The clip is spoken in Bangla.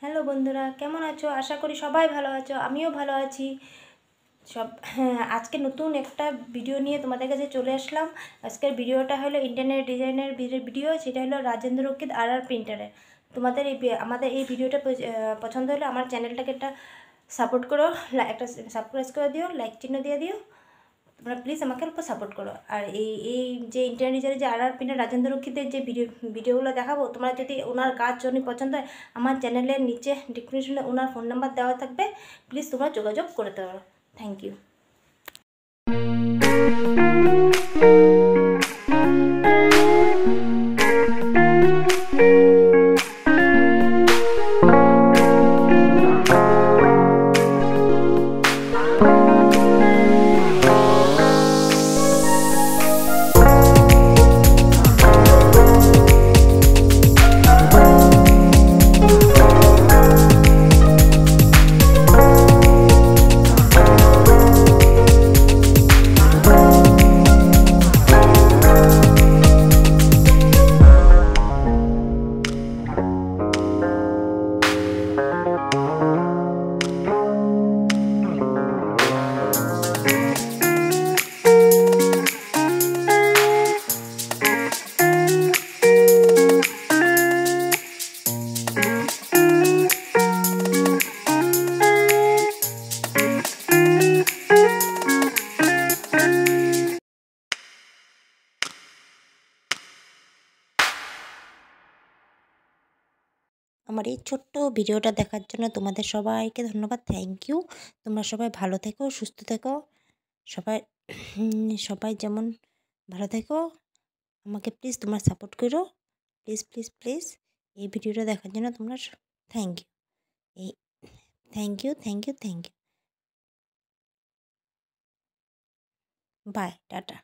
হ্যালো বন্ধুরা, কেমন আছো? আশা করি সবাই ভালো আছো, আমিও ভালো আছি। আজকে নতুন একটা ভিডিও নিয়ে তোমাদের কাছে চলে আসলাম। আজকের ভিডিওটা হলো ইন্টারনেট ডিজাইনের ভিডিও, সেটা হলো রাজেন্দ্র রক্ষিত আর প্রিন্টারে। তোমাদের আমাদের এই ভিডিওটা পছন্দ হলে আমার চ্যানেলটাকে একটা সাপোর্ট করো, একটা সাবস্ক্রাইব করে দিও, লাইক চিহ্ন দিয়ে দিও। তোমরা প্লিজ আমাকে একটু সাপোর্ট করো। আর এই যে ইন্টারনেট ডিজাইনের যে আর প্রিন্টার রাজেন্দ্র রক্ষিতের যে ভিডিওগুলো দেখাবো, তোমরা যদি ওনার কাজ যদি পছন্দ হয়, আমার চ্যানেলের নিচে ডিসক্রিপশনে ওনার ফোন নাম্বার দেওয়া থাকবে, প্লিজ তোমরা যোগাযোগ করতে পারো। Thank you. আমার এই ছোট্ট ভিডিওটা দেখার জন্য তোমাদের সবাইকে ধন্যবাদ, থ্যাংক ইউ। তোমরা সবাই ভালো থেকো, সুস্থ থেকো, সবাই সবাই যেমন ভালো থেকো। আমাকে প্লিজ তোমরা সাপোর্ট করো, প্লিজ প্লিজ প্লিজ। এই ভিডিওটা দেখার জন্য তোমরা থ্যাংক ইউ। এই thank you, thank you, thank you. Bye, tata.